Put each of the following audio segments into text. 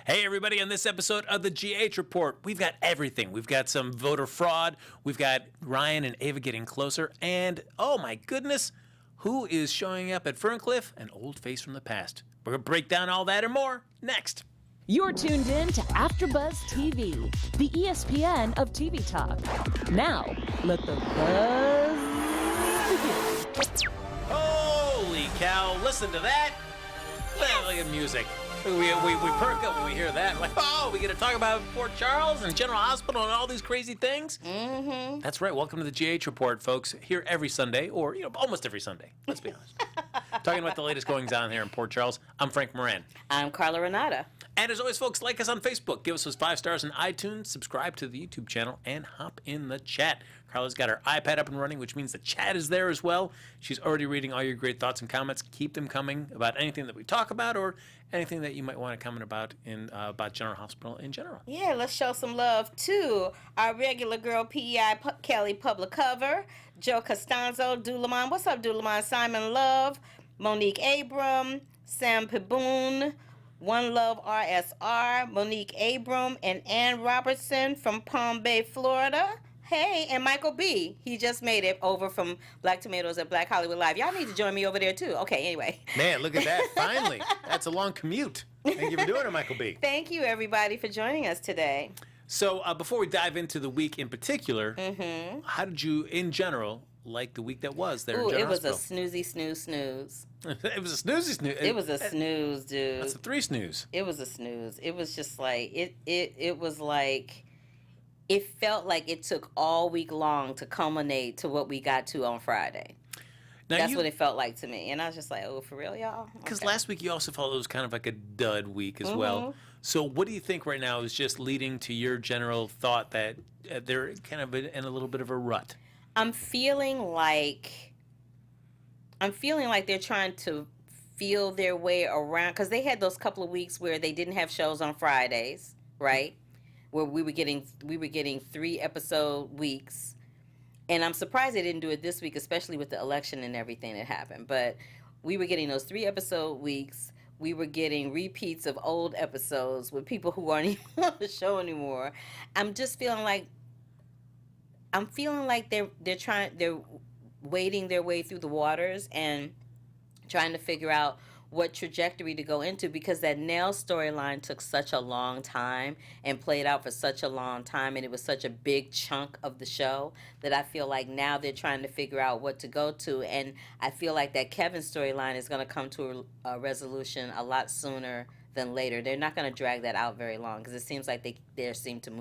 Hey, everybody, on this episode of the GH Report, we've got everything. We've got some voter fraud. We've got Ryan and Ava getting closer. And, oh my goodness, who is showing up at Ferncliff? An old face from the past. We're going to break down all that and more next. You're tuned in to AfterBuzz TV, the ESPN of TV talk. Now, let the buzz begin. Holy cow, listen to that. Look at music. We perk up when we hear that. Like, oh, we get to talk about Port Charles and General Hospital and all these crazy things. Mm-hmm. That's right. Welcome to the GH Report, folks. Here every Sunday, or almost every Sunday. Let's be honest. Talking about the latest goings on here in Port Charles. I'm Frank Moran. I'm Carla and Ava. And as always, folks, like us on Facebook. Give us those 5 stars on iTunes. Subscribe to the YouTube channel and hop in the chat. Carla's got her iPad up and running, which means the chat is there as well. She's already reading all your great thoughts and comments. Keep them coming about anything that we talk about or anything that you might want to comment about about General Hospital in general. Yeah, let's show some love to our regular girl, PEI Kelly Public Cover, Joe Costanzo, Dulamon. What's up, Dulamon? Simon Love, Monique Abram, Sam Piboon, One Love RSR, Monique Abram, and Ann Robertson from Palm Bay, Florida. Hey, and Michael B. He just made it over from Black Tomatoes at Black Hollywood Live. Y'all need to join me over there, too. Okay, anyway. Man, look at that. Finally. That's a long commute. Thank you for doing it, Michael B. Thank you, everybody, for joining us today. So before we dive into the week in particular, how did you, in general, like the week that was there in General Hospital? It was a snoozy snooze. It was a snoozy snooze. It was a snooze, dude. That's a 3 snooze. It was a snooze. It was just like, it was like... It felt like it took all week long to culminate to what we got to on Friday. That's what it felt like to me. And I was just like, oh, for real, y'all? Because last week you also felt it was kind of like a dud week as well. So what do you think right now is just leading to your general thought that they're kind of in a little bit of a rut? I'm feeling like they're trying to feel their way around. Because they had those couple of weeks where they didn't have shows on Fridays, right? Where we were getting 3-episode weeks, and I'm surprised they didn't do it this week, especially with the election and everything that happened. But we were getting those 3-episode weeks. We were getting repeats of old episodes with people who aren't even on the show anymore. I'm just feeling like they're wading their way through the waters and trying to figure out what trajectory to go into, because that Nelle storyline took such a long time and played out for such a long time, and it was such a big chunk of the show that I feel like now they're trying to figure out what to go to. And I feel like that Kevin storyline is going to come to a resolution a lot sooner than later. They're not going to drag that out very long, because it seems like they seem to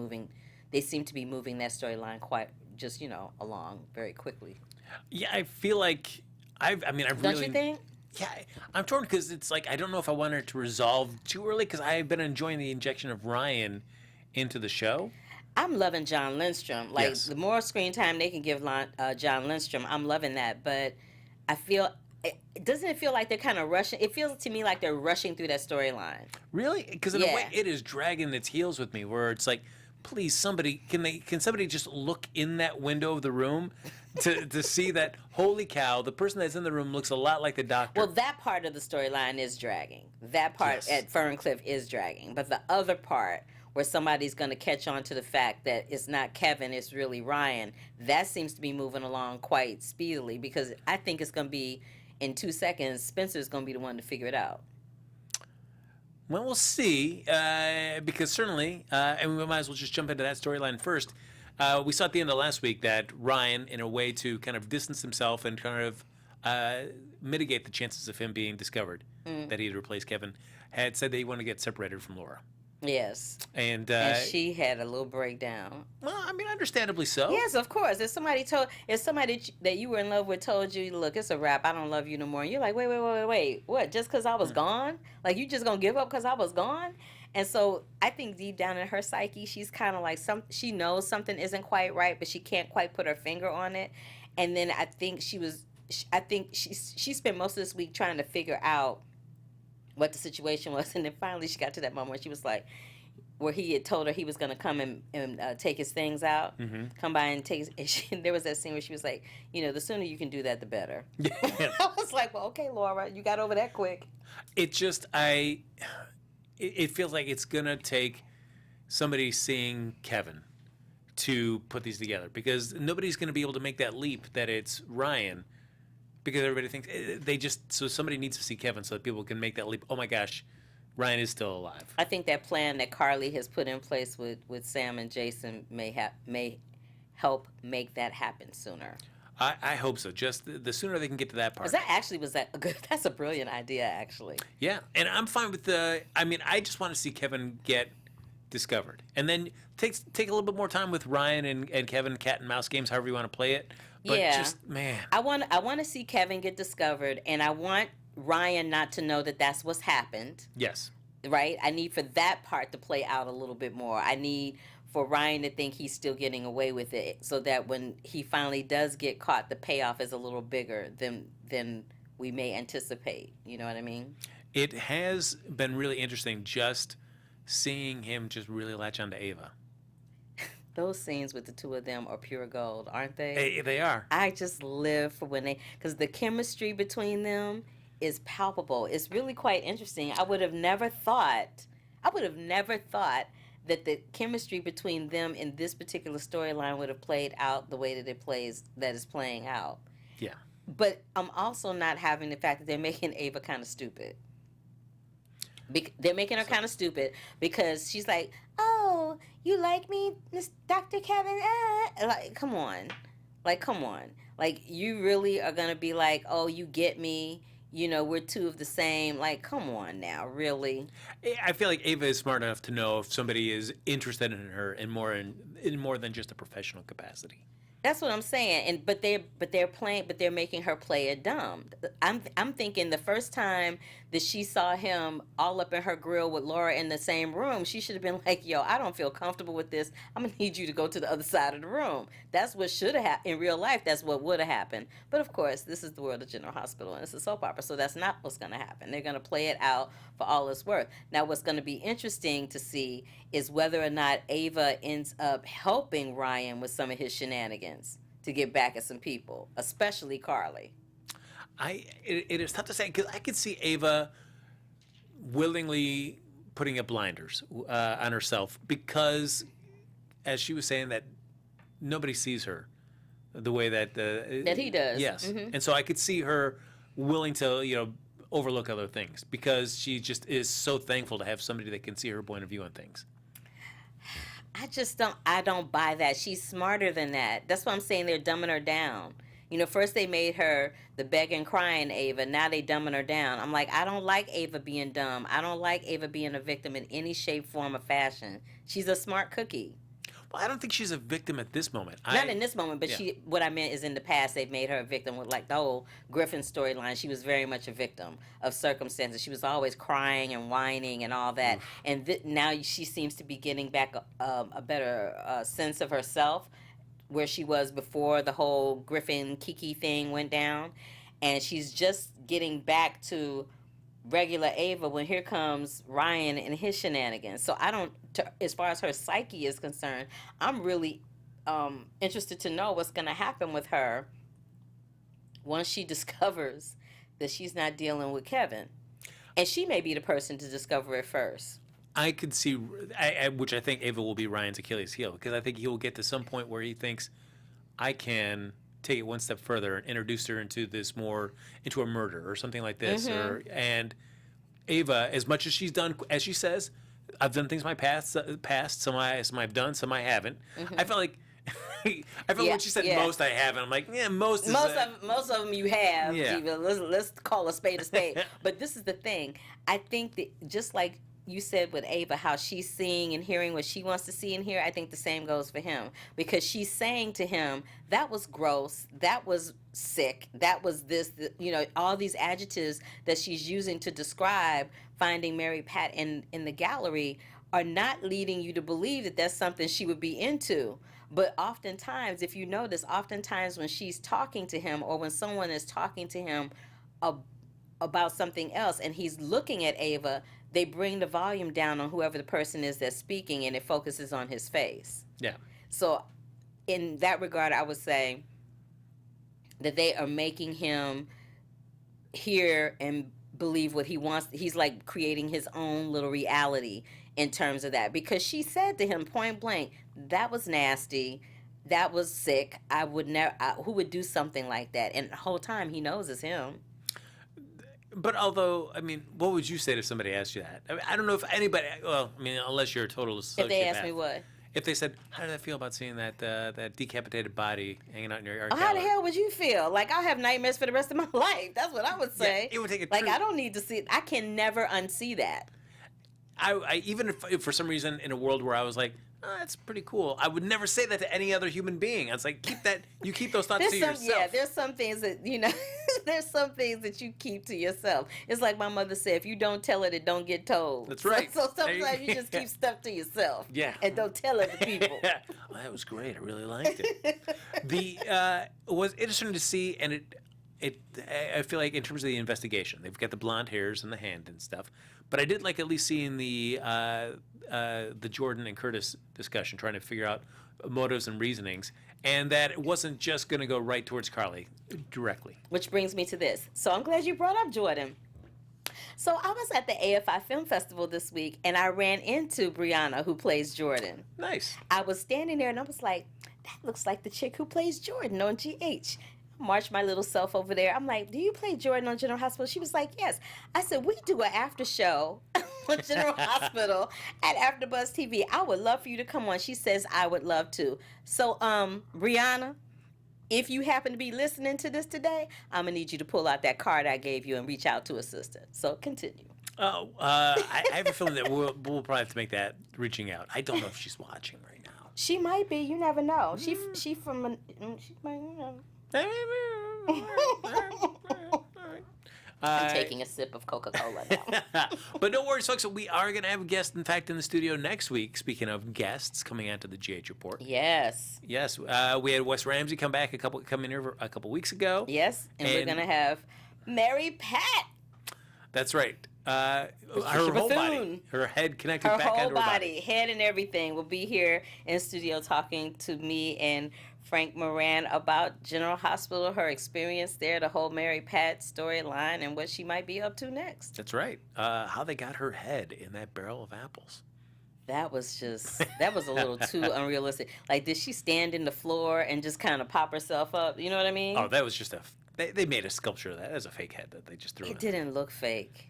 be moving that storyline quite just along very quickly. Yeah, I feel like I really. Don't you think? Yeah, I'm torn because it's like I don't know if I want it to resolve too early, because I've been enjoying the injection of Ryan into the show. I'm loving John Lindstrom. Like, yes. The more screen time they can give John Lindstrom, I'm loving that. But I feel, doesn't it feel like they're kind of rushing? It feels to me like they're rushing through that storyline. Really? Because in a way, it is dragging its heels with me, where it's like, please, somebody, can somebody just look in that window of the room to see that, holy cow, the person that's in the room looks a lot like the doctor. Well, that part of the storyline is dragging. That part at Ferncliff is dragging. But the other part, where somebody's going to catch on to the fact that it's not Kevin, it's really Ryan, that seems to be moving along quite speedily, because I think it's going to be, in 2 seconds, Spencer's going to be the one to figure it out. Well, we'll see, because certainly, and we might as well just jump into that storyline first. We saw at the end of last week that Ryan, in a way to kind of distance himself and kind of mitigate the chances of him being discovered, that he had replaced Kevin, had said that he wanted to get separated from Laura. Yes. And she had a little breakdown. Well, I mean, understandably so. Yes, of course. If somebody that you were in love with told you, look, it's a wrap, I don't love you no more, and you're like, wait, what? Just because I was gone? Like, you just gonna give up because I was gone? And so I think deep down in her psyche, she's kind of like, she knows something isn't quite right, but she can't quite put her finger on it. And then I think she spent most of this week trying to figure out what the situation was, and then finally she got to that moment where she was like, where he had told her he was going to come and take his things out, come by and take his, and there was that scene where she was like, the sooner you can do that, the better. Yeah. I was like, well, okay, Laura, you got over that quick. It just, it feels like it's gonna take somebody seeing Kevin to put these together, because nobody's gonna be able to make that leap that it's Ryan, because everybody thinks so somebody needs to see Kevin so that people can make that leap. Oh my gosh, Ryan is still alive. I think that plan that Carly has put in place with Sam and Jason may help make that happen sooner. I hope so. Just the sooner they can get to that part. That's a brilliant idea, actually. Yeah, and I'm fine with I just want to see Kevin get discovered, and then take a little bit more time with Ryan and Kevin, cat and mouse games, however you want to play it. But I want to see Kevin get discovered, and I want Ryan not to know that that's what's happened. Yes. Right? I need for that part to play out a little bit more. I need for Ryan to think he's still getting away with it, so that when he finally does get caught, the payoff is a little bigger than we may anticipate. You know what I mean? It has been really interesting just seeing him just really latch onto Ava. Those scenes with the two of them are pure gold, aren't they? They are. I just live for because the chemistry between them is palpable. It's really quite interesting. I would have never thought that the chemistry between them in this particular storyline would have played out the way that is playing out. Yeah. But I'm also not having the fact that they're making Ava kind of stupid. They're making her kind of stupid because she's like, "Oh, you like me, Miss Dr. Kevin?" Like, come on. Like, you really are going to be like, "Oh, you get me. You know, we're two of the same." Like, come on now, really? I feel like Ava is smart enough to know if somebody is interested in her in more than just a professional capacity. That's what I'm saying. But they're making her play it dumb. I'm thinking the first time that she saw him all up in her grill with Laura in the same room, she should have been like, "Yo, I don't feel comfortable with this. I'm gonna need you to go to the other side of the room." That's what should have happened in real life. That's what would have happened. But of course, this is the world of General Hospital and it's a soap opera, so that's not what's gonna happen. They're gonna play it out for all it's worth. Now, what's gonna be interesting to see is whether or not Ava ends up helping Ryan with some of his shenanigans to get back at some people, especially Carly. It is tough to say, because I could see Ava willingly putting up blinders on herself, because, as she was saying, that nobody sees her the way that he does. Yes, Mm-hmm. And so I could see her willing to overlook other things, because she just is so thankful to have somebody that can see her point of view on things. I don't buy that. She's smarter than that. That's why I'm saying they're dumbing her down. First they made her the begging, crying Ava. Now they dumbing her down. I'm like, I don't like Ava being dumb. I don't like Ava being a victim in any shape, form, or fashion. She's a smart cookie. Well, I don't think she's a victim at this moment. Not in this moment, but what I meant is in the past they've made her a victim with, like, the whole Griffin storyline. She was very much a victim of circumstances. She was always crying and whining and all that. And now she seems to be getting back a better sense of herself, where she was before the whole Griffin Kiki thing went down. And she's just getting back to regular Ava when here comes Ryan and his shenanigans. So as far as her psyche is concerned, I'm really interested to know what's going to happen with her once she discovers that she's not dealing with Kevin. And she may be the person to discover it first. I could see, which I think Ava will be Ryan's Achilles heel, because I think he will get to some point where he thinks, I can take it one step further and introduce her into a murder or something like this. Mm-hmm. And Ava, as much as she's done, as she says, I've done things in my past, some I've done, some I haven't. Mm-hmm. I felt like, when she said most I haven't, I'm like, yeah, most of them you have. Yeah. Let's call a spade a spade. But this is the thing. I think that just like you said with Ava, how she's seeing and hearing what she wants to see and hear, I think the same goes for him. Because she's saying to him, that was gross, that was sick, that was this, all these adjectives that she's using to describe finding Mary Pat in the gallery are not leading you to believe that that's something she would be into. But oftentimes, if you notice, when she's talking to him or when someone is talking to him about something else and he's looking at Ava, they bring the volume down on whoever the person is that's speaking, and it focuses on his face. Yeah. So in that regard, I would say that they are making him hear and believe what he wants. He's like creating his own little reality in terms of that, because she said to him point blank, that was nasty. That was sick. I would never. Who would do something like that? And the whole time he knows it's him. But although, I mean, what would you say if somebody asked you that? I mean, I don't know if anybody. Well, I mean, unless you're a total sociopath. If they asked me what? If they said, "How did that feel about seeing that decapitated body hanging out in your yard?" How the hell would you feel? Like, I'll have nightmares for the rest of my life. That's what I would say. Yeah, it would take a like, true... I don't need to see it. I can never unsee that. I even if for some reason in a world where I was like, oh, that's pretty cool, I would never say that to any other human being. I was like, keep those thoughts to yourself. Yeah, there's some things that, there's some things that you keep to yourself. It's like my mother said, if you don't tell it don't get told. That's right. So sometimes you just keep stuff to yourself. Yeah. And don't tell other people. Well, that was great. I really liked it. It was interesting to see, and I feel like in terms of the investigation, they've got the blonde hairs and the hand and stuff. But I did like at least seeing the Jordan and Curtis discussion, trying to figure out motives and reasonings, and that it wasn't just going to go right towards Carly directly. Which brings me to this. So I'm glad you brought up Jordan. So I was at the AFI Film Festival this week, and I ran into Brianna, who plays Jordan. Nice. I was standing there, and I was like, that looks like the chick who plays Jordan on GH. Marched my little self over there. I'm like, do you play Jordan on General Hospital? She was like, yes. I said, we do an after show on General Hospital at AfterBuzz TV. I would love for you to come on. She says, I would love to. So, Brianna, if you happen to be listening to this today, I'm going to need you to pull out that card I gave you and reach out to a sister. So, continue. Oh, I have a feeling that we'll probably have to make that reaching out. I don't know if she's watching right now. She might be. You never know. She from, she might, I'm taking a sip of Coca-Cola now. But no worries, folks. We are going to have a guest, in fact, in the studio next week. Speaking of guests coming out to the GH Report. Yes. Yes. We had Wes Ramsey come in here a couple weeks ago. Yes. And we're going to have Mary Pat. That's right. Her whole body, her head connected back onto her body. Head and everything will be here in studio talking to me and Frank Moran about General Hospital, her experience there, the whole Mary Pat storyline, and what she might be up to next. That's right. How they got her head in that barrel of apples. That was a little too unrealistic. Like, did she stand in the floor and just kind of pop herself up? You know what I mean? Oh, that was just they made a sculpture of that. That was a fake head that they just threw. It didn't look fake.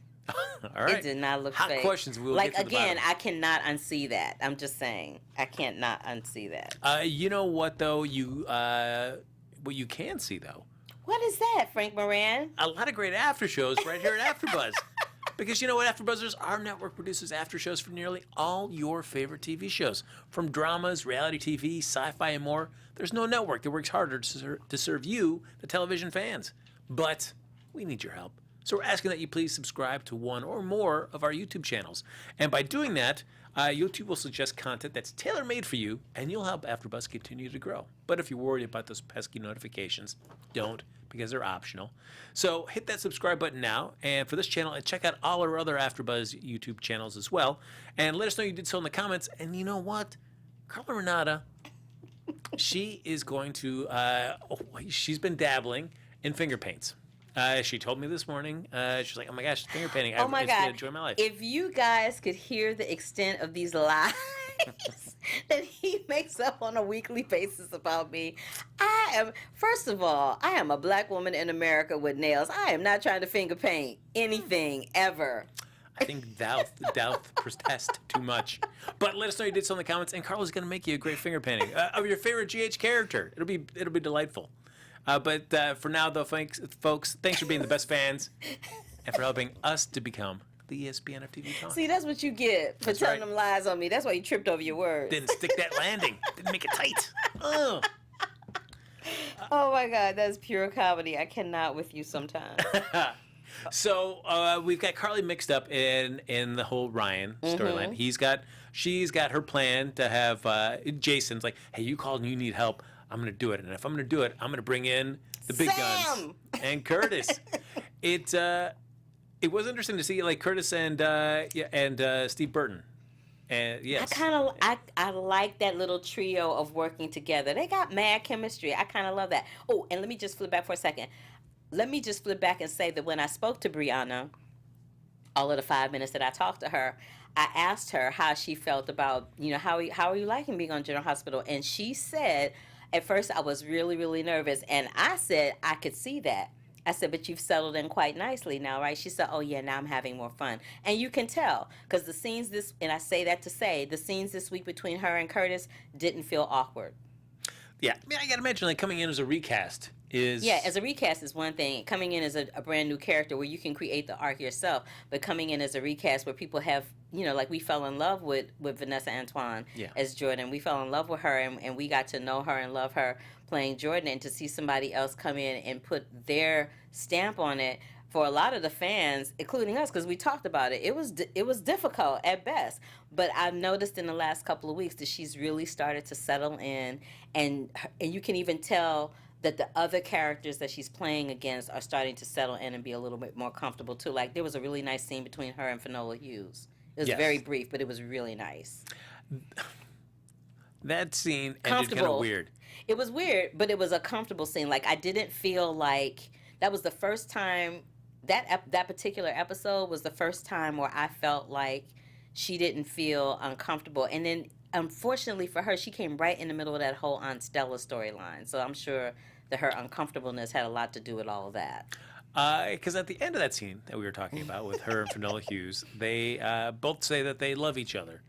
All right. It did not look Hot fake. questions. We'll like, get to the again, bottom. I cannot unsee that. I'm just saying. I can't not unsee that. You know what, though? What you can see, though? What is that, Frank Moran? A lot of great after shows right here at AfterBuzz. Because you know what, AfterBuzzers, our network produces after shows for nearly all your favorite TV shows. From dramas, reality TV, sci-fi, and more, there's no network that works harder to serve you, the television fans. But we need your help. So we're asking that you please subscribe to one or more of our YouTube channels. And by doing that, YouTube will suggest content that's tailor-made for you, and you'll help AfterBuzz continue to grow. But if you're worried about those pesky notifications, don't, because they're optional. So hit that subscribe button now, and for this channel, and check out all our other AfterBuzz YouTube channels as well. And let us know you did so in the comments. And you know what? Carla Renata, she is going to, she's been dabbling in finger paints. She told me this morning, she's like, oh my gosh, finger painting. Oh my it's God. gonna enjoy my life. If you guys could hear the extent of these lies that he makes up on a weekly basis about me, first of all, I am a black woman in America with nails. I am not trying to finger paint anything ever. I think thou protest too much. But let us know you did so in the comments, and Carla's going to make you a great finger painting of your favorite GH character. It'll be delightful. But for now, though, folks, thanks for being the best fans and for helping us to become the ESPN of TV Talk. See, that's what you get for telling them lies on me. That's why you tripped over your words. Didn't stick that landing. Didn't make it tight. Oh. Oh, my God. That's pure comedy. I cannot with you sometimes. So we've got Carly mixed up in the whole Ryan storyline. She's got her plan to have Jason's like, hey, you called and you need help. I'm going to do it. And if I'm going to do it, I'm going to bring in the big guns. And Curtis. It was interesting to see like Curtis and Steve Burton. And yes. I like that little trio of working together. They got mad chemistry. I kind of love that. Oh, and let me just flip back for a second. Let me just flip back and say that when I spoke to Brianna, all of the 5 minutes that I talked to her, I asked her how she felt about, how are you liking being on General Hospital? And she said, at first I was really, really nervous. And I said, I could see that. I said, but you've settled in quite nicely now, right? She said, oh, yeah, now I'm having more fun. And you can tell, because the scenes and I say that to say, the scenes this week between her and Curtis didn't feel awkward. Yeah, I mean, I gotta imagine, like, coming in as a recast is... Yeah, as a recast is one thing. Coming in as a brand new character where you can create the arc yourself, but coming in as a recast where people have, like we fell in love with Vanessa Antoine as Jordan. We fell in love with her, and we got to know her and love her playing Jordan, and to see somebody else come in and put their stamp on it, for a lot of the fans, including us, because we talked about it, it was difficult at best. But I've noticed in the last couple of weeks that she's really started to settle in, and you can even tell that the other characters that she's playing against are starting to settle in and be a little bit more comfortable too. Like, there was a really nice scene between her and Finola Hughes. It was very brief, but it was really nice. That scene ended kind of weird. It was weird, but it was a comfortable scene. Like, I didn't feel like that was the first time. That particular episode was the first time where I felt like she didn't feel uncomfortable. And then, unfortunately for her, she came right in the middle of that whole Aunt Stella storyline. So I'm sure that her uncomfortableness had a lot to do with all of that. Because at the end of that scene that we were talking about with her and Finola Hughes, they both say that they love each other.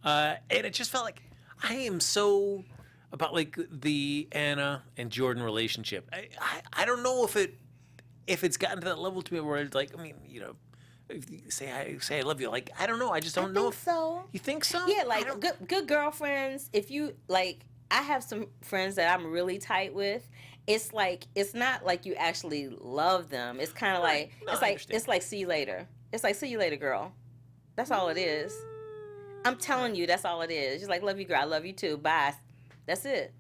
And it just felt like I am so about, like, the Anna and Jordan relationship. I don't know if it's gotten to that level to me where it's like, I mean, if you say I love you, like, I don't know. I just don't know. So. You think so? Yeah, like good girlfriends. If you like, I have some friends that I'm really tight with. It's like, it's not like you actually love them. It's kind of like, it's like see you later. It's like, see you later, girl. That's all it is. I'm telling you, that's all it is. Just like, love you, girl. I love you too. Bye. That's it.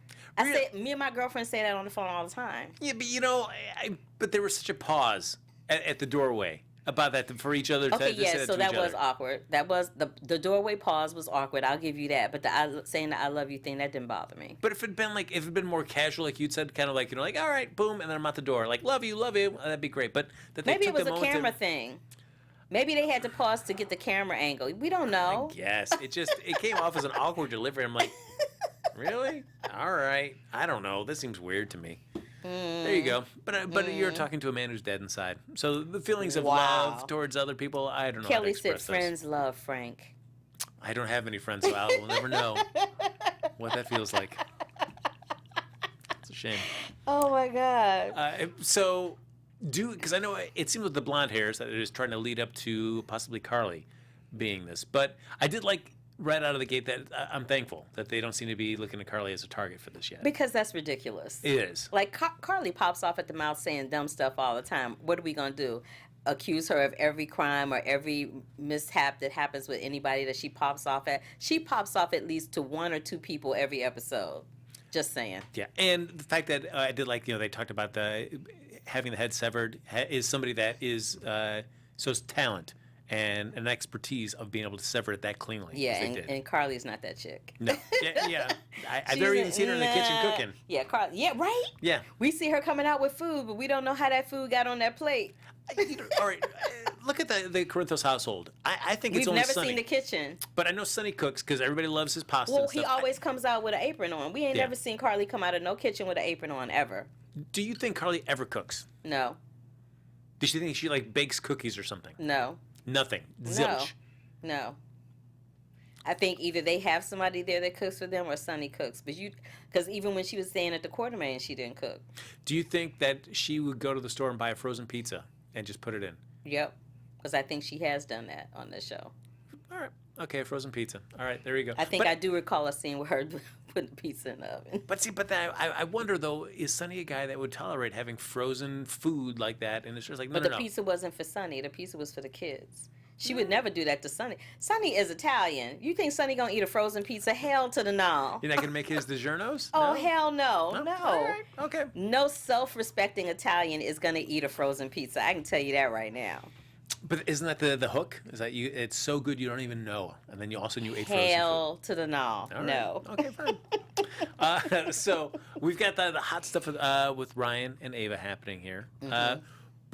Me and my girlfriend say that on the phone all the time. Yeah, but but there was such a pause at the doorway about that for each other. Okay, so that was awkward. That was the doorway pause was awkward. I'll give you that. But saying the I love you thing, that didn't bother me. But if it'd been more casual, like you'd said, kind of like, like, all right, boom, and then I'm out the door, like, love you, that'd be great. But that maybe it was a camera thing. Maybe they had to pause to get the camera angle. We don't know. Yes, it came off as an awkward delivery. I'm like, really? All right. I don't know. This seems weird to me. There you go. But you're talking to a man who's dead inside. So the feelings of love towards other people, I don't know how to express Kelly said friends love Frank. I don't have any friends, so I will never know what that feels like. It's a shame. Oh, my God. Because I know it seems with the blonde hairs that it is trying to lead up to possibly Carly being this. But I did like right out of the gate that I'm thankful that they don't seem to be looking at Carly as a target for this yet. Because that's ridiculous. It is. Like, Carly pops off at the mouth saying dumb stuff all the time. What are we going to do? Accuse her of every crime or every mishap that happens with anybody that she pops off at? She pops off at least to one or two people every episode. Just saying. Yeah, and the fact that I did like, they talked about having the head severed is somebody that is so it's talent and an expertise of being able to sever it that cleanly. Yeah, and Carly's not that chick. No. Yeah. I've never even seen her in the kitchen cooking. Yeah, Carly. Yeah, right? Yeah. We see her coming out with food, but we don't know how that food got on that plate. All right, look at the Corinthos household. I think it's only Sonny. We've never seen the kitchen. But I know Sonny cooks because everybody loves his pasta. Well, he always comes out with an apron on. We ain't never seen Carly come out of no kitchen with an apron on, ever. Do you think Carly ever cooks? No. Does she think she bakes cookies or something? No. Nothing. Zilch. No. I think either they have somebody there that cooks for them or Sonny cooks. Because even when she was staying at the Quartermaine, she didn't cook. Do you think that she would go to the store and buy a frozen pizza and just put it in? Yep. Because I think she has done that on this show. All right. Okay, frozen pizza. All right, there you go. I do recall a scene with her putting the pizza in the oven. But I wonder, though, is Sonny a guy that would tolerate having frozen food like that? And it's just like, no. But the pizza wasn't for Sonny. The pizza was for the kids. She would never do that to Sonny. Sonny is Italian. You think Sonny gonna eat a frozen pizza? Hell to the no. You're not gonna make his DiGiorno's? Oh, hell no. No. All right. Okay. No self-respecting Italian is gonna eat a frozen pizza. I can tell you that right now. But isn't that the hook? Is that it's so good you don't even know, and then you ate frozen food? Hell to the no. Right. No. Okay, fine. So we've got the hot stuff with Ryan and Ava happening here. Mm-hmm.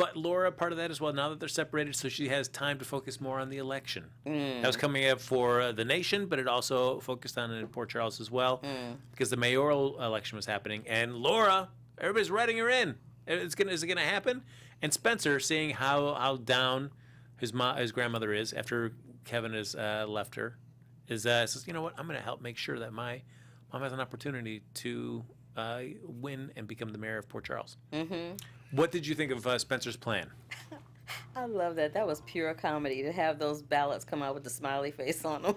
But Laura, part of that as well, now that they're separated, so she has time to focus more on the election. That was coming up for the nation, but it also focused on it in Port Charles as well, because the mayoral election was happening. And Laura, everybody's writing her in. Is it gonna happen? And Spencer, seeing how down his grandmother is after Kevin has left her, says, you know what? I'm gonna help make sure that my mom has an opportunity to win and become the mayor of Port Charles. Mm-hmm. What did you think of Spencer's plan? I love that. That was pure comedy to have those ballots come out with the smiley face on them.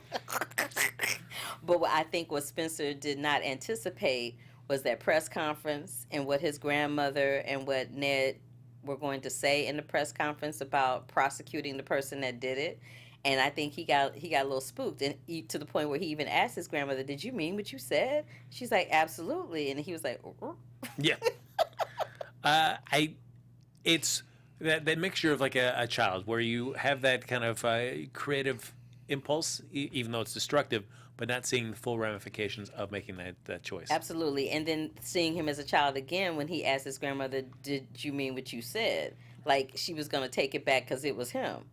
But I think what Spencer did not anticipate was that press conference and what his grandmother and what Ned were going to say in the press conference about prosecuting the person that did it. And I think he got a little spooked, and to the point where he even asked his grandmother, "Did you mean what you said?" She's like, "Absolutely," and he was like, Yeah. It's that mixture of like a child where you have that kind of creative impulse, even though it's destructive, but not seeing the full ramifications of making that choice. Absolutely. And then seeing him as a child again when he asked his grandmother, "Did you mean what you said?" Like she was going to take it back because it was him.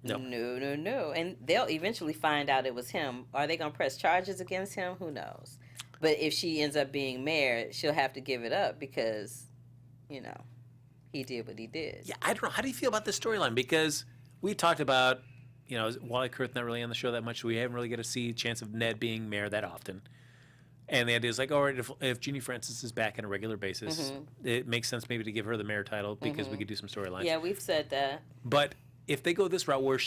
No. No. And they'll eventually find out it was him. Are they going to press charges against him? Who knows? But if she ends up being mayor, she'll have to give it up because, he did what he did. Yeah, I don't know. How do you feel about this storyline? Because we talked about, Wally Kurth not really on the show that much, so we haven't really get to see a chance of Ned being mayor that often. And the idea is like, all right, if Jeannie Francis is back on a regular basis, it makes sense maybe to give her the mayor title because we could do some storylines. Yeah, we've said that. But if they go this route where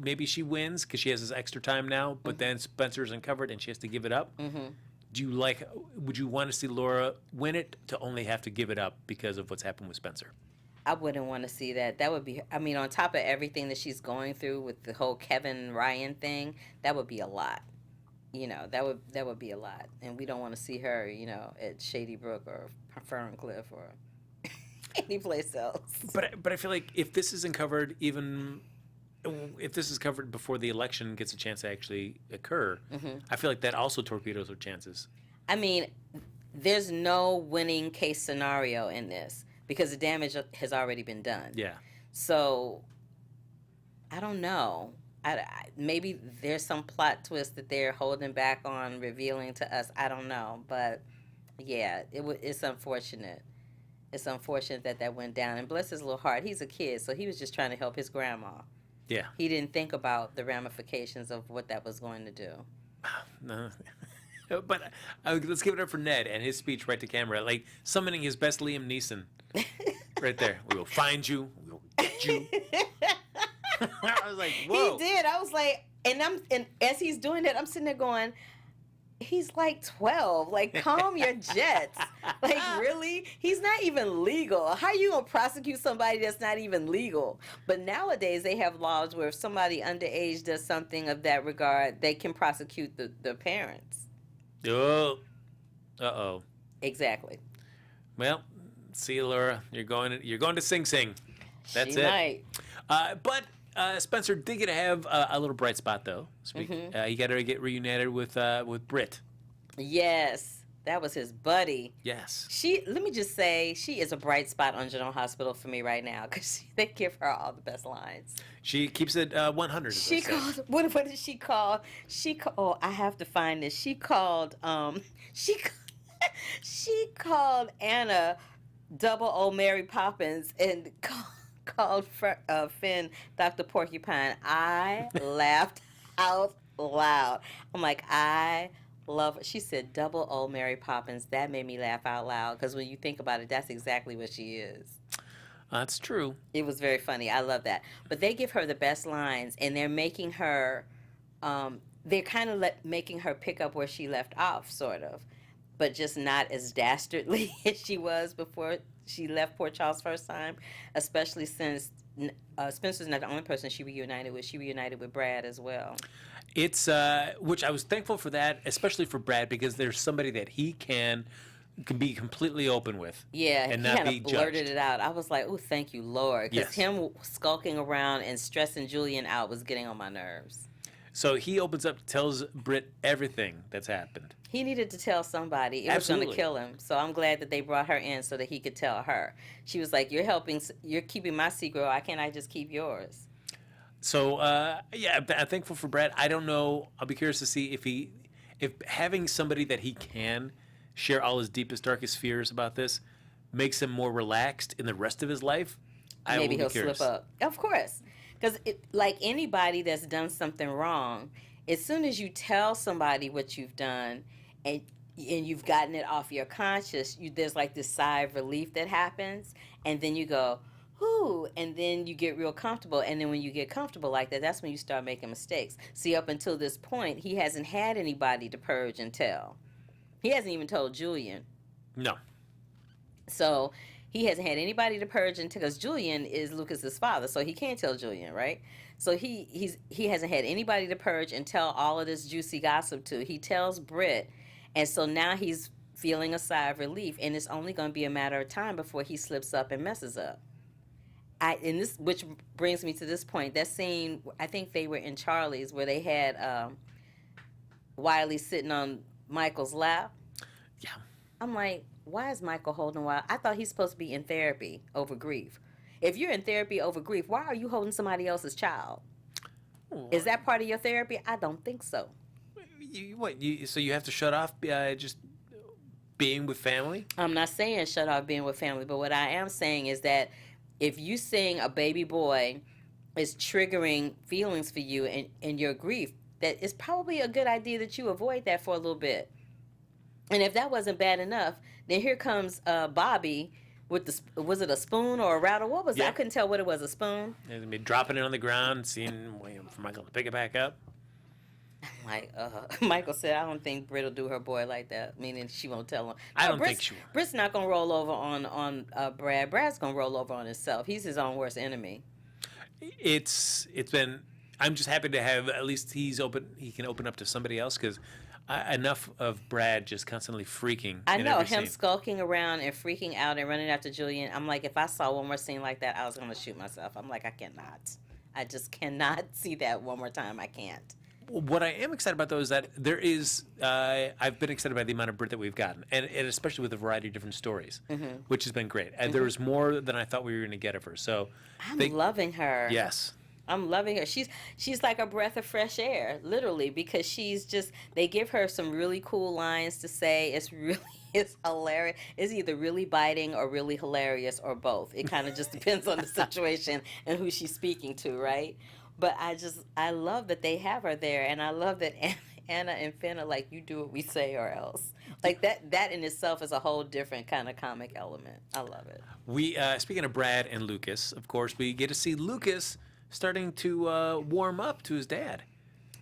maybe she wins because she has this extra time now, but then Spencer's uncovered and she has to give it up, would you want to see Laura win it to only have to give it up because of what's happened with Spencer? I wouldn't want to see that. That would be, on top of everything that she's going through with the whole Kevin Ryan thing, that would be a lot. That would be a lot. And we don't want to see her, at Shady Brook or Ferncliff or any place else. But I feel like if this isn't covered, even if this is covered before the election gets a chance to actually occur, I feel like that also torpedoes her chances. There's no winning case scenario in this because the damage has already been done. Yeah. So, I don't know. Maybe there's some plot twist that they're holding back on revealing to us. I don't know. But, yeah, it's unfortunate. It's unfortunate that went down. And bless his little heart, he's a kid, so he was just trying to help his grandma. Yeah. He didn't think about the ramifications of what that was going to do. No. But let's give it up for Ned and his speech right to camera, like summoning his best Liam Neeson right there. We will find you. We will get you. I was like, whoa. He did. I was like, and as he's doing that, I'm sitting there going, he's like 12. Like, calm your jets. Like, really? He's not even legal. How are you going to prosecute somebody that's not even legal? But nowadays, they have laws where if somebody underage does something of that regard, they can prosecute the parents. Oh. Uh-oh. Exactly. Well, see you, Laura. You're going to Sing Sing. That's she it. Might. But Spencer did get to have a little bright spot, though. He got to get reunited with Britt. Yes, that was his buddy. Yes. Let me just say, she is a bright spot on General Hospital for me right now because they give her all the best lines. She keeps it 100. She called. What did she call? Oh, I have to find this. She called. She called Anna double O Mary Poppins and called Finn Dr. Porcupine. I laughed out loud. I'm like, I love her. She said double O Mary Poppins. That made me laugh out loud because when you think about it, that's exactly what she is. That's true. It was very funny. I love that. But they give her the best lines, and they're making her, they're kind of making her pick up where she left off, sort of, but just not as dastardly as she was before she left Port Charles first time, especially since Spencer's not the only person she reunited with. She reunited with Brad as well. It's, which I was thankful for that, especially for Brad, because there's somebody that he can be completely open with. Yeah, and he not kind be of blurted judged. it out. I was like, oh, thank you, Lord. Because Yes. him skulking around and stressing Julian out was getting on my nerves. So he opens up, tells Britt everything that's happened. He needed to tell somebody. It was going to kill him. So I'm glad that they brought her in so that he could tell her. She was like, you're keeping my secret. Why can't I just keep yours? So, yeah, I'm thankful for Brad. I don't know. I'll be curious to see if having somebody that he can share all his deepest, darkest fears about this makes him more relaxed in the rest of his life. Maybe he'll slip up. Of course. Because like anybody that's done something wrong, as soon as you tell somebody what you've done and you've gotten it off your conscience, there's like this sigh of relief that happens, and then you go, whoo, and then you get real comfortable. And then when you get comfortable like that, that's when you start making mistakes. See, up until this point, he hasn't had anybody to purge and tell. He hasn't even told Julian. No. So he hasn't had anybody to purge and because Julian is Lucas's father, so he can't tell Julian, right? So he hasn't had anybody to purge and tell all of this juicy gossip to. He tells Britt, and so now he's feeling a sigh of relief, and it's only going to be a matter of time before he slips up and messes up. Which brings me to this point. That scene, I think they were in Charlie's, where they had Wiley sitting on Michael's lap. Yeah. I'm like, why is Michael holding Wiley? I thought he's supposed to be in therapy over grief. If you're in therapy over grief, why are you holding somebody else's child? Is that part of your therapy? I don't think so. So you have to shut off just being with family? I'm not saying shut off being with family, but what I am saying is that if you seeing a baby boy is triggering feelings for you and your grief, that it's probably a good idea that you avoid that for a little bit. And if that wasn't bad enough, then here comes Bobby with was it a spoon or a rattle? What was it? I couldn't tell what it was, a spoon? And me dropping it on the ground, seeing for Michael to pick it back up. I'm like, Michael said, I don't think Britt will do her boy like that, meaning she won't tell him. I don't think she will. Britt's not going to roll over on Brad. Brad's going to roll over on himself. He's his own worst enemy. It's been, I'm just happy to have, at least he can open up to somebody else, because enough of Brad just constantly freaking. I know, him skulking around and freaking out and running after Julian. I'm like, if I saw one more scene like that, I was going to shoot myself. I'm like, I cannot. I just cannot see that one more time. I can't. What I am excited about, though, is that there is, I've been excited by the amount of Britt that we've gotten, and especially with a variety of different stories, which has been great. And there was more than I thought we were going to get of her. So I'm loving her. Yes. I'm loving her. She's like a breath of fresh air, literally, because they give her some really cool lines to say. It's hilarious. It's either really biting or really hilarious or both. It kind of just depends on the situation and who she's speaking to, right? But I love that they have her there, and I love that Anna and Finn are like, you do what we say or else. Like that in itself is a whole different kind of comic element. I love it. We speaking of Brad and Lucas, of course, we get to see Lucas starting to warm up to his dad.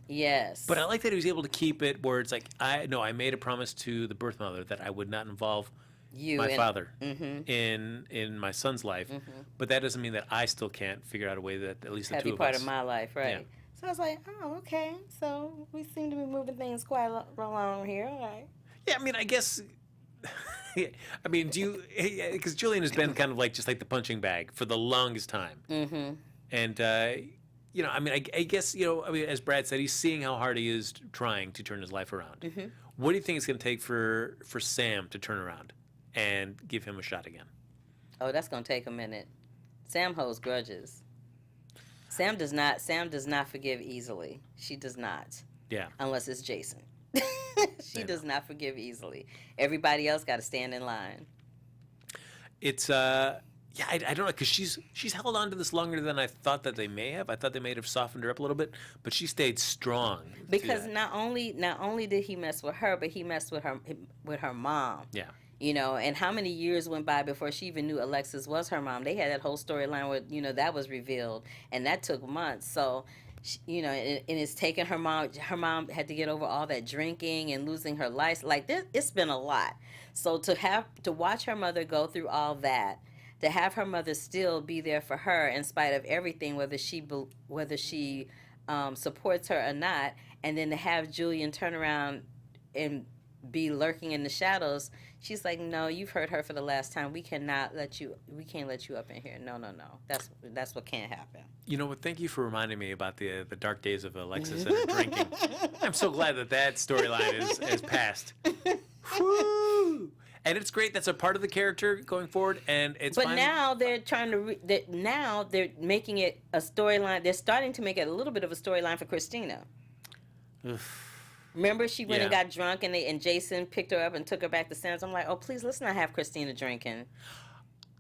Yes. But I like that he was able to keep it where it's like, I made a promise to the birth mother that I would not involve my father in my son's life, but that doesn't mean that I still can't figure out a way that at least the two of us. Be part of my life, right? Yeah. So I was like, oh, okay. So we seem to be moving things quite along here. All right. Yeah, I mean, I guess. I mean, because Julian has been kind of like just like the punching bag for the longest time, and I mean, I guess as Brad said, he's seeing how hard he is trying to turn his life around. What do you think it's going to take for Sam to turn around and give him a shot again? Oh, that's going to take a minute. Sam holds grudges. Sam does not forgive easily. She does not. Yeah. Unless it's Jason. She does not forgive easily. Everybody else got to stand in line. It's I don't know, because she's held on to this longer than I thought that they may have. I thought they may have softened her up a little bit, but she stayed strong. Because not only did he mess with her, but he messed with her mom. Yeah. And how many years went by before she even knew Alexis was her mom? They had that whole storyline where, that was revealed, and that took months. So, and it's taken her mom. Her mom had to get over all that drinking and losing her life. Like this, it's been a lot. So to watch her mother go through all that, to have her mother still be there for her in spite of everything, whether she supports her or not, and then to have Julian turn around and be lurking in the shadows. She's like, no, you've heard her for the last time. We can't let you up in here. No. That's what can't happen. You know what? Thank you for reminding me about the dark days of Alexis and her drinking. I'm so glad that storyline is passed. Woo! And it's great. That's a part of the character going forward, and it's. But fine. now they're trying to. Now they're making it a storyline. They're starting to make it a little bit of a storyline for Christina. Remember, she went and got drunk, and Jason picked her up and took her back to Sam's. I'm like, oh, please, let's not have Christina drinking.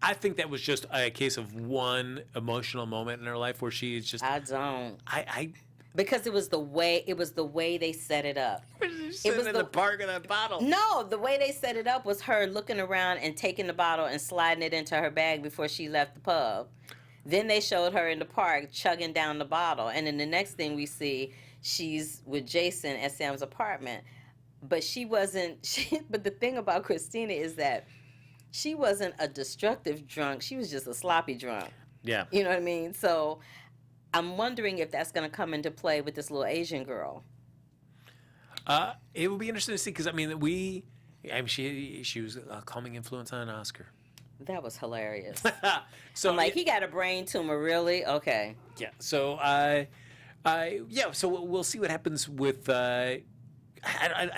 I think that was just a case of one emotional moment in her life where she is just. I don't. I Because it was the way they set it up. It was in the park of that bottle. No, the way they set it up was her looking around and taking the bottle and sliding it into her bag before she left the pub. Then they showed her in the park chugging down the bottle, and then the next thing we see, she's with Jason at Sam's apartment. But she wasn't. But the thing about Christina is that she wasn't a destructive drunk. She was just a sloppy drunk. Yeah. You know what I mean? So I'm wondering if that's going to come into play with this little Asian girl. It will be interesting to see because she was a calming influence on Oscar. That was hilarious. So I'm like, he got a brain tumor, really? Okay. Yeah. So so we'll see what happens with. I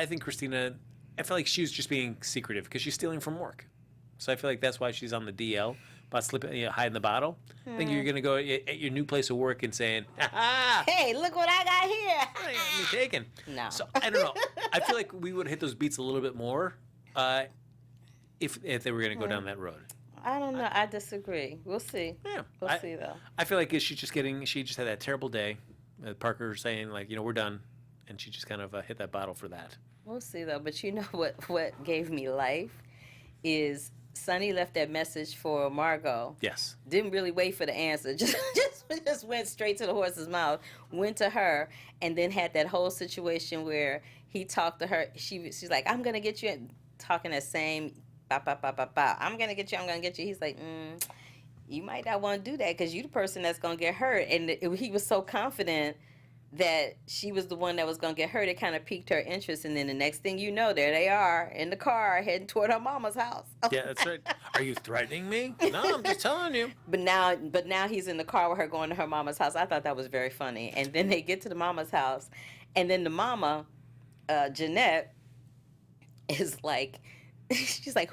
think Christina. I feel like she was just being secretive because she's stealing from work. So I feel like that's why she's on the DL about slipping, hiding the bottle. I think you're gonna go at your new place of work and saying, "Ha Hey, look what I got here." me taken." No. So I don't know. I feel like we would hit those beats a little bit more if they were gonna go down that road. I don't know. I disagree. We'll see. Yeah. We'll see, though. I feel like she just had that terrible day. Parker saying, like, we're done. And she just kind of hit that bottle for that. We'll see, though. But you know what gave me life is Sonny left that message for Margot. Yes. Didn't really wait for the answer. Just went straight to the horse's mouth. Went to her, and then had that whole situation where he talked to her. She's like, I'm going to get you. Talking that same... I'm gonna get you. He's like, you might not want to do that because you the person that's gonna get hurt. And he was so confident that she was the one that was gonna get hurt. It kind of piqued her interest. And then the next thing you know, there they are in the car heading toward her mama's house. Yeah, that's right. Are you threatening me? No, I'm just telling you. But now he's in the car with her going to her mama's house. I thought that was very funny. And then they get to the mama's house, and then the mama, Jeanette, is like. She's like,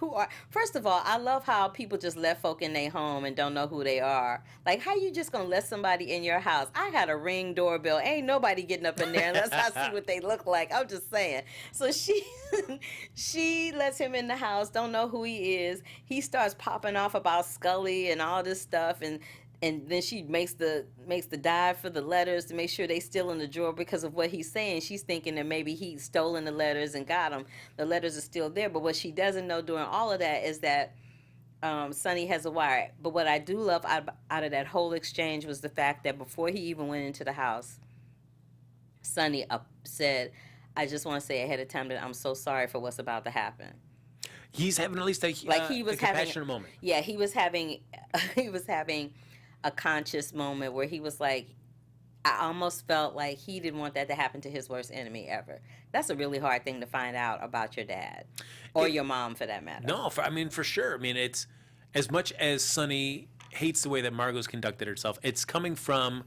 first of all, I love how people just let folk in their home and don't know who they are. Like, how you just gonna let somebody in your house? I got a Ring doorbell. Ain't nobody getting up in there unless I see what they look like. I'm just saying. So she lets him in the house, don't know who he is. He starts popping off about Scully and all this stuff, and then she makes the dive for the letters to make sure they still in the drawer because of what he's saying. She's thinking that maybe he's stolen the letters and got them. The letters are still there, but what she doesn't know during all of that is that Sonny has a wire. But what I do love out of that whole exchange was the fact that before he even went into the house, Sonny said, I just want to say ahead of time that I'm so sorry for what's about to happen. He's having at least a compassionate moment. Yeah, he was having a conscious moment where he was like, I almost felt like he didn't want that to happen to his worst enemy ever. That's a really hard thing to find out about your dad or your mom, for that matter. No, for sure. I mean, it's as much as Sonny hates the way that Margot's conducted herself. It's coming from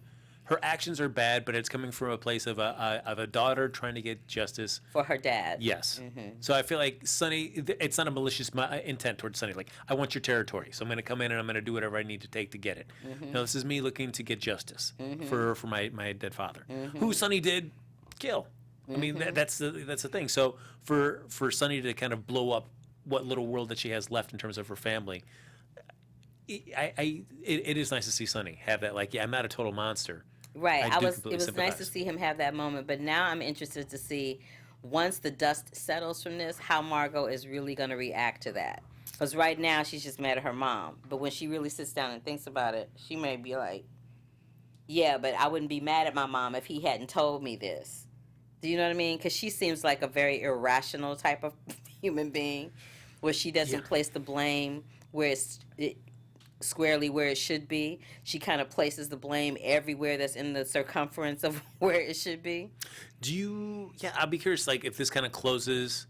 her actions are bad, but it's coming from a place of a daughter trying to get justice for her dad. Yes. Mm-hmm. So I feel like Sonny, it's not a malicious intent towards Sonny. Like, I want your territory, so I'm going to come in and I'm going to do whatever I need to take to get it. Mm-hmm. No, this is me looking to get justice for my dead father, mm-hmm. who Sonny did kill. I mean, that's the thing. So for Sonny to kind of blow up what little world that she has left in terms of her family, it is nice to see Sonny have that. Like, I'm not a total monster. Right. It was sympathize. nice to see him have that moment, but now I'm interested to see, once the dust settles from this, how Margot is really going to react to that. Because right now she's just mad at her mom, but when she really sits down and thinks about it, she may be like, yeah, but I wouldn't be mad at my mom if he hadn't told me this. Do you know what I mean? Because she seems like a very irrational type of human being, where she doesn't place the blame where squarely where it should be. She kind of places the blame everywhere that's in the circumference of where it should be. I'll be curious, like, if this kind of closes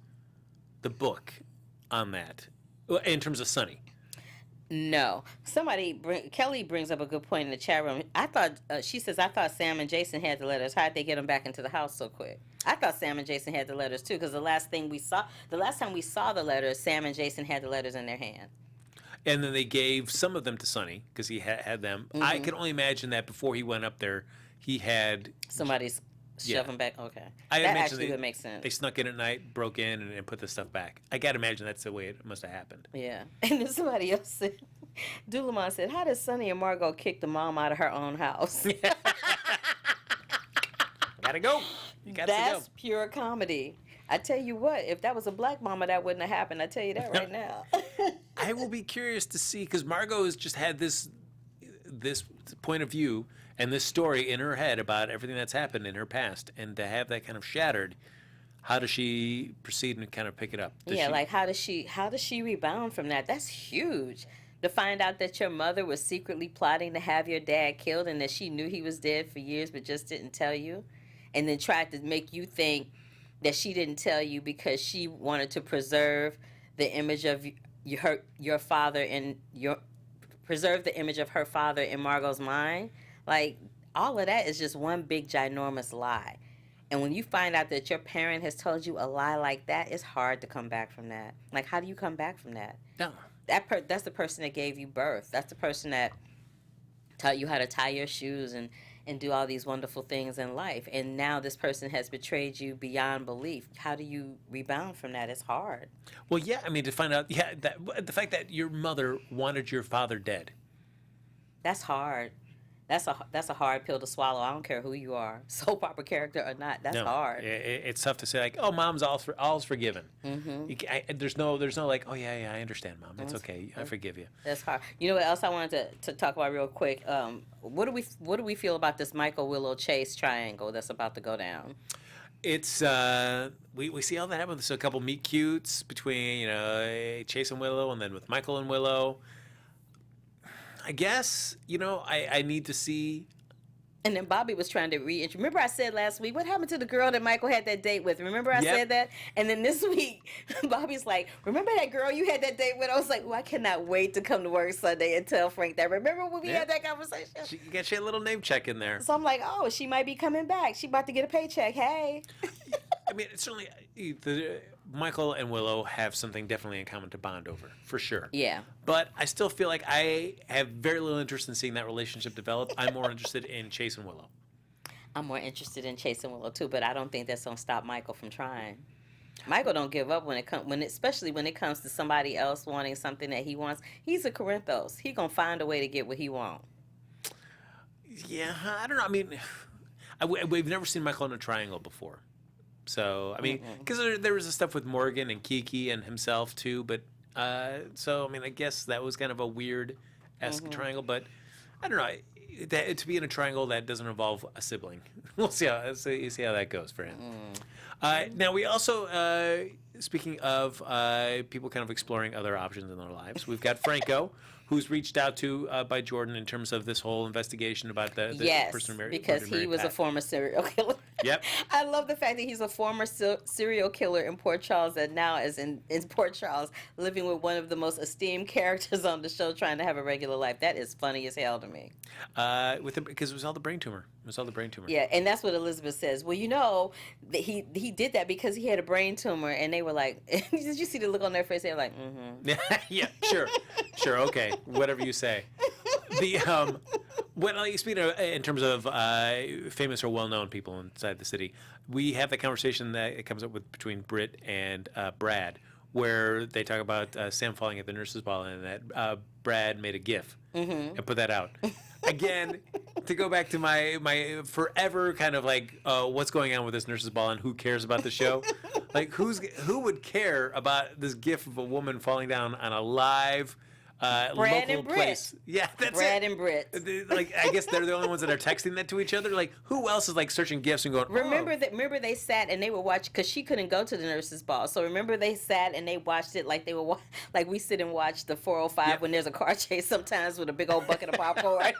the book on that in terms of Sonny? No. Kelly brings up a good point in the chat room. She says, I thought Sam and Jason had the letters. How'd they get them back into the house so quick? I thought Sam and Jason had the letters too, because the last time we saw the letters, Sam and Jason had the letters in their hand. And then they gave some of them to Sonny because he had them. Mm-hmm. I can only imagine that before he went up there, he had somebody's shoving back. Okay, that actually would make sense. They snuck in at night, broke in, and put the stuff back. I gotta imagine that's the way it must have happened. Yeah, and then somebody else said, Dulamon said, "How did Sonny and Margot kick the mom out of her own house?" Gotta go. That's pure comedy. I tell you what, if that was a black mama, that wouldn't have happened. I tell you that right now. I will be curious to see, because Margot has just had this point of view and this story in her head about everything that's happened in her past, and to have that kind of shattered, how does she proceed and kind of pick it up? How does she rebound from that? That's huge. To find out that your mother was secretly plotting to have your dad killed, and that she knew he was dead for years but just didn't tell you, and then tried to make you think that she didn't tell you because she wanted to preserve the image of your father and preserve the image of her father in Margot's mind. Like, all of that is just one big ginormous lie. And when you find out that your parent has told you a lie like that, it's hard to come back from that. Like, how do you come back from that? No. That's the person that gave you birth. That's the person that taught you how to tie your shoes and do all these wonderful things in life. And now this person has betrayed you beyond belief. How do you rebound from that? It's hard. Well, yeah, I mean, to find out, the fact that your mother wanted your father dead. That's hard. That's a hard pill to swallow. I don't care who you are, soap opera character or not. That's hard. It's tough to say, like, oh, mom's all's forgiven. Mm-hmm. There's no like, oh yeah, I understand, mom. It's okay. I forgive you. That's hard. You know what else I wanted to talk about real quick? What do we feel about this Michael Willow Chase triangle that's about to go down? It's we see all that happen. So a couple meet cutes between Chase and Willow, and then with Michael and Willow. I guess, I need to see. And then Bobby was trying to remember I said last week, what happened to the girl that Michael had that date with? Remember I said that? And then this week, Bobby's like, remember that girl you had that date with? I was like, I cannot wait to come to work Sunday and tell Frank that. Remember when we had that conversation? She got a little name check in there. So I'm like, oh, she might be coming back. She about to get a paycheck. Hey. I mean, certainly Michael and Willow have something definitely in common to bond over, for sure. Yeah. But I still feel like I have very little interest in seeing that relationship develop. I'm more interested in Chase and Willow. I'm more interested in Chase and Willow too, but I don't think that's gonna stop Michael from trying. Michael don't give up especially when it comes to somebody else wanting something that he wants. He's a Corinthos. He gonna find a way to get what he wants. Yeah, I don't know. I mean, we've never seen Michael in a triangle before. So, I mean, because there was the stuff with Morgan and Kiki and himself, too. But, so, I mean, I guess that was kind of a weird-esque triangle. But, I don't know. To be in a triangle that doesn't involve a sibling. We'll see how that goes for him. Now, we also, speaking of people kind of exploring other options in their lives, we've got Franco, who's reached out to by Jordan in terms of this whole investigation about the person married. Because he was a former serial killer. Yep. I love the fact that he's a former serial killer in Port Charles that now is in Port Charles living with one of the most esteemed characters on the show trying to have a regular life. That is funny as hell to me. Because it was all the brain tumor. Yeah, and that's what Elizabeth says. Well, that he did that because he had a brain tumor, and they were like, did you see the look on their face? They were like, yeah, sure, okay, whatever you say. Speaking of, in terms of famous or well-known people inside the city, we have the conversation that it comes up with between Britt and Brad, where they talk about Sam falling at the nurse's ball, and that Brad made a GIF and put that out. Again, to go back to my forever kind of like, what's going on with this nurse's ball and who cares about the show? Like, who would care about this GIF of a woman falling down on a live Brad local and Britt. place? Yeah, that's Brad it. and Britt. Like, I guess they're the only ones that are texting that to each other. Like, who else is like searching GIFs and going? Remember they sat and they were watching because she couldn't go to the nurse's ball. So remember they sat and they watched it like they were like we sit and watch the 405 when there's a car chase sometimes with a big old bucket of popcorn.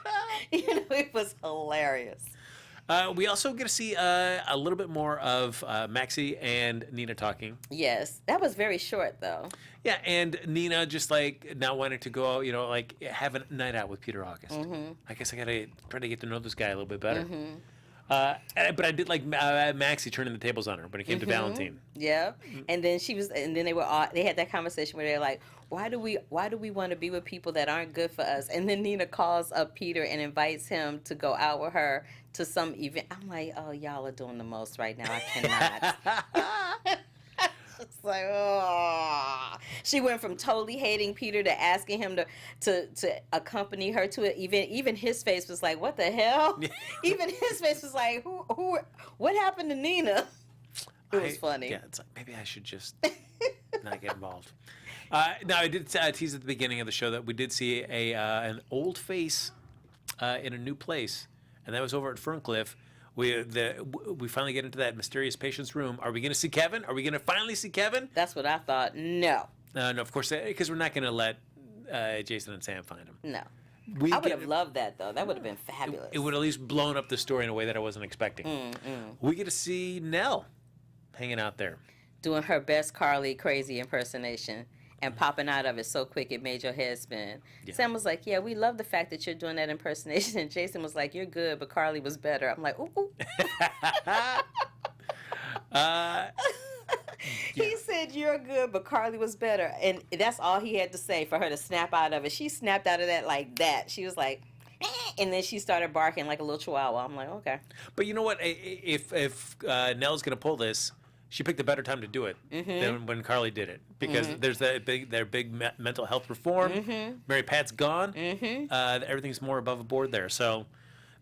It was hilarious. We also get to see a little bit more of Maxie and Nina talking. Yes, that was very short though. Yeah, and Nina just like not wanting to go, like have a night out with Peter August. I guess I gotta try to get to know this guy a little bit better. But I did like Maxie turning the tables on her when it came to Valentine. Yeah, and then they had that conversation where they're like, why do we want to be with people that aren't good for us? And then Nina calls up Peter and invites him to go out with her to some event. I'm like, oh, y'all are doing the most right now. I cannot. It's like, oh. She went from totally hating Peter to asking him to accompany her to an event. Even his face was like, what the hell? Even his face was like, what happened to Nina? It was funny. Yeah, it's like, maybe I should just not get involved. Now, I did tease at the beginning of the show that we did see an old face in a new place, and that was over at Ferncliff. We finally get into that mysterious patient's room. Are we going to see Kevin? Are we going to finally see Kevin? That's what I thought. No. No, of course, because we're not going to let Jason and Sam find him. No. I would have loved that, though. That would have been fabulous. It would have at least blown up the story in a way that I wasn't expecting. We get to see Nelle hanging out there. Doing her best Carly crazy impersonation. And popping out of it so quick it made your head spin. Yeah. Sam was like, yeah, we love the fact that you're doing that impersonation. And Jason was like, you're good, but Carly was better. I'm like, ooh. He said, you're good, but Carly was better. And that's all he had to say for her to snap out of it. She snapped out of that like that. She was like, and then she started barking like a little chihuahua. I'm like, okay. But you know what? If Nell's going to pull this, she picked a better time to do it than when Carly did it, because there's their big mental health reform. Mary Pat's gone. Everything's more above board there. So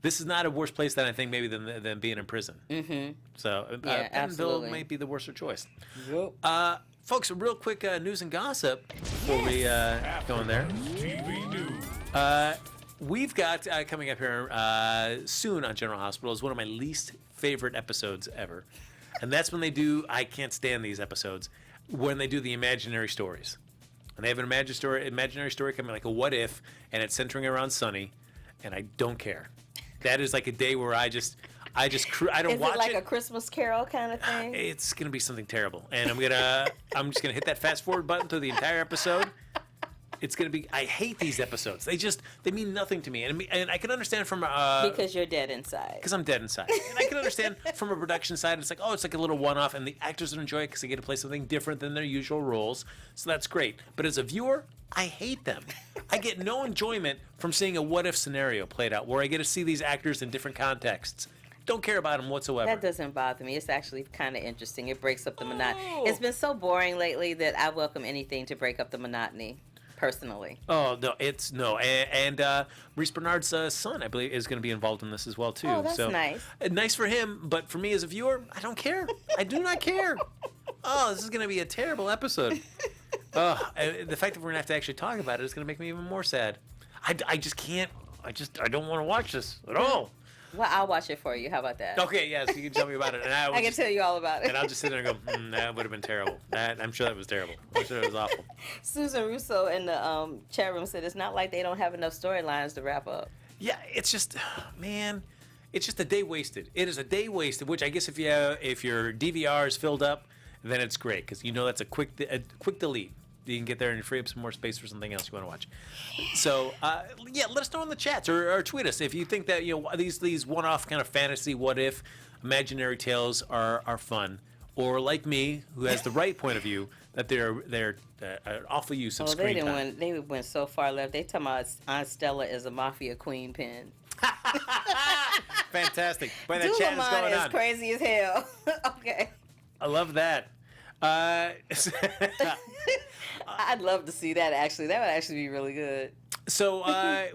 this is not a worse place than I think maybe than being in prison. So Bentonville might be the worse choice. Yep. Folks, a real quick news and gossip before we go in there. TV news. We've got coming up here soon on General Hospital is one of my least favorite episodes ever. And that's when they do, I can't stand these episodes, when they do the imaginary stories. And they have an imaginary story coming, like a what if, and it's centering around Sunny, and I don't care. That is like a day where I don't watch it. Is it like a Christmas Carol kind of thing? It's going to be something terrible. And I'm just going to hit that fast forward button through the entire episode. It's going to be, I hate these episodes. They mean nothing to me. And I can understand from... because you're dead inside. Because I'm dead inside. And I can understand from a production side, it's like, oh, it's like a little one-off, and the actors will enjoy it because they get to play something different than their usual roles. So that's great. But as a viewer, I hate them. I get no enjoyment from seeing a what-if scenario played out, where I get to see these actors in different contexts. Don't care about them whatsoever. That doesn't bother me. It's actually kind of interesting. It breaks up the monotony. It's been so boring lately that I welcome anything to break up the monotony. Personally. Oh, no, and Maurice Bernard's son, I believe, is going to be involved in this as well too. Oh, that's nice. Nice for him, but for me as a viewer, I don't care. I do not care. Oh, this is going to be a terrible episode. The fact that we're going to have to actually talk about it is going to make me even more sad. I just can't. I don't want to watch this at all. Well, I'll watch it for you. How about that? Okay, yes, you can tell me about it. And I can tell you all about it. And I'll just sit there and go, that would have been terrible. I'm sure that was terrible. I'm sure it was awful. Susan Russo in the chat room said it's not like they don't have enough storylines to wrap up. Yeah, it's just, man, it's just a day wasted. It is a day wasted, which I guess if your DVR is filled up, then it's great, because you know that's a quick delete. You can get there and free up some more space for something else you want to watch. So, let us know in the chats or tweet us if you think that these one-off kind of fantasy what-if imaginary tales are fun, or like me, who has the right point of view, that they're an awful use of screen time. They went so far left. They talking about Aunt Stella is a mafia queen pin. Fantastic. Boy, that chat is going on. Is crazy as hell. Okay. I love that. I'd love to see that, actually. That would actually be really good. So,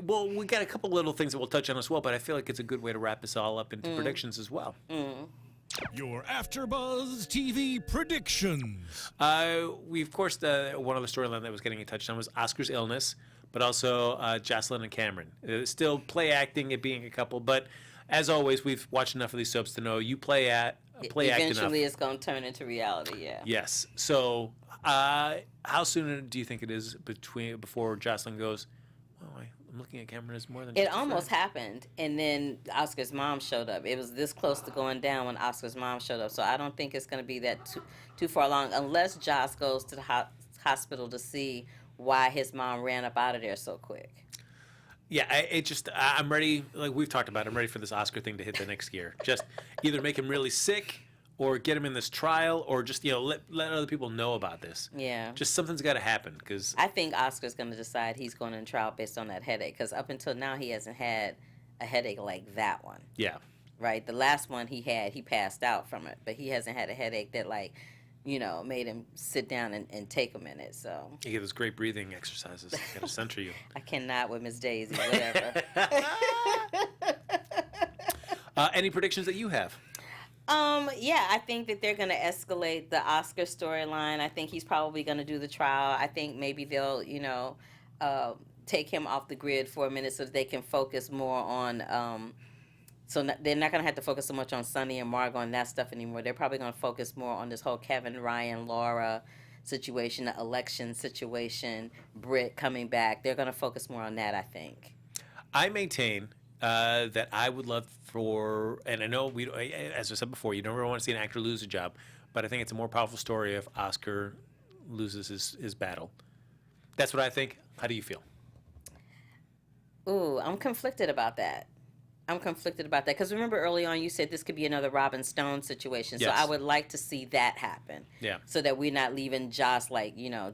we got a couple little things that we'll touch on as well, but I feel like it's a good way to wrap this all up into predictions as well. Your AfterBuzz TV predictions. We, of course, one other storyline that was getting touched on was Oscar's illness, but also Jocelyn and Cameron. Still play acting, it being a couple, but as always, we've watched enough of these soaps to know you play act enough. Eventually, it's going to turn into reality, yeah. Yes. So, how soon do you think it is before Jocelyn goes, well, I'm looking at Cameron as more than It just a almost friend. happened, and then Oscar's mom showed up. It was this close to going down when Oscar's mom showed up. So I don't think it's going to be that too far along, unless Joss goes to the hospital to see why his mom ran up out of there so quick. Yeah, I'm ready. Like we've talked about, I'm ready for this Oscar thing to hit the next gear. Just either make him really sick, or get him in this trial, or just let other people know about this. Yeah. Just something's got to happen because I think Oscar's going to decide he's going in trial based on that headache, because up until now he hasn't had a headache like that one. yeah. Right? The last one he had, he passed out from it, but he hasn't had a headache that made him sit down and take a minute. So You get those great breathing exercises. Got to center you. I cannot with Miss Daisy, whatever. Any predictions that you have? Yeah, I think that they're going to escalate the Oscar storyline. I think he's probably going to do the trial. I think maybe they'll, take him off the grid for a minute so that they can focus more on, they're not going to have to focus so much on Sonny and Margot and that stuff anymore. They're probably going to focus more on this whole Kevin, Ryan, Laura situation, the election situation, Britt coming back. They're going to focus more on that, I think. I maintain that I would love for, and I know as I said before, you don't really want to see an actor lose a job, but I think it's a more powerful story if Oscar loses his battle. That's what I think. How do you feel? Ooh, I'm conflicted about that. Because remember early on you said this could be another Robin Stone situation. Yes. So I would like to see that happen. Yeah. So that we're not leaving Joss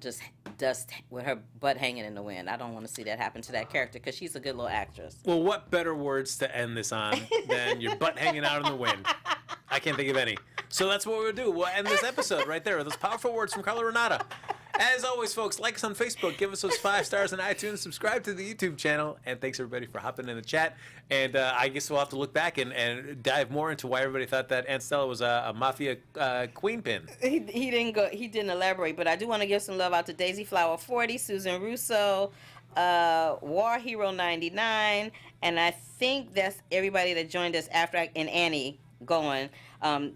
just dust with her butt hanging in the wind. I don't want to see that happen to that character because she's a good little actress. Well, what better words to end this on than your butt hanging out in the wind? I can't think of any. So that's what we'll do. We'll end this episode right there with those powerful words from Carla Renata. As always, folks, like us on Facebook, give us those 5 stars on iTunes, subscribe to the YouTube channel, and thanks everybody for hopping in the chat. And I guess we'll have to look back and dive more into why everybody thought that Aunt Stella was a mafia queen pin. He didn't elaborate, but I do want to give some love out to Daisy Flower 40, Susan Russo, War Hero 99, and I think that's everybody that joined us after, and Annie going.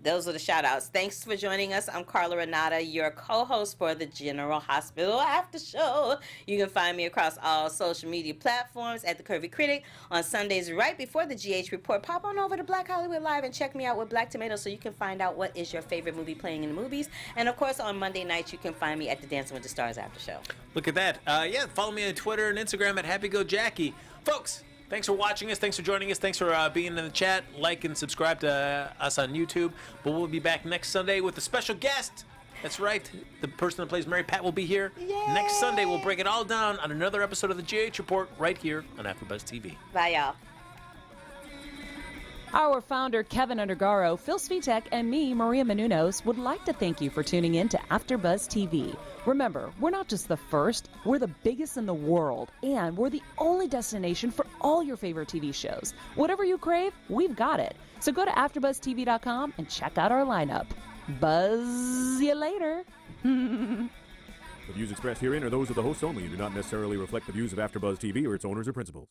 Those are the shout outs. Thanks for joining us. I'm Carla Renata, your co-host for the General Hospital After Show. You can find me across all social media platforms at The Curvy Critic. On Sundays, right before the GH Report, pop on over to Black Hollywood Live and check me out with Black Tomato so you can find out what is your favorite movie playing in the movies. And of course, on Monday nights, you can find me at the Dancing with the Stars After Show. Look at that. Follow me on Twitter and Instagram at HappyGoJackie. Folks, thanks for watching us. Thanks for joining us. Thanks for being in the chat. Like and subscribe to us on YouTube. But we'll be back next Sunday with a special guest. That's right. The person that plays Mary Pat will be here. Yay! Next Sunday, we'll break it all down on another episode of the GH Report right here on AfterBuzz TV. Bye, y'all. Our founder, Kevin Undergaro, Phil Svitek, and me, Maria Menounos, would like to thank you for tuning in to AfterBuzz TV. Remember, we're not just the first, we're the biggest in the world, and we're the only destination for all your favorite TV shows. Whatever you crave, we've got it. So go to AfterBuzzTV.com and check out our lineup. Buzz you later. The views expressed herein are those of the hosts only and do not necessarily reflect the views of AfterBuzz TV or its owners or principals.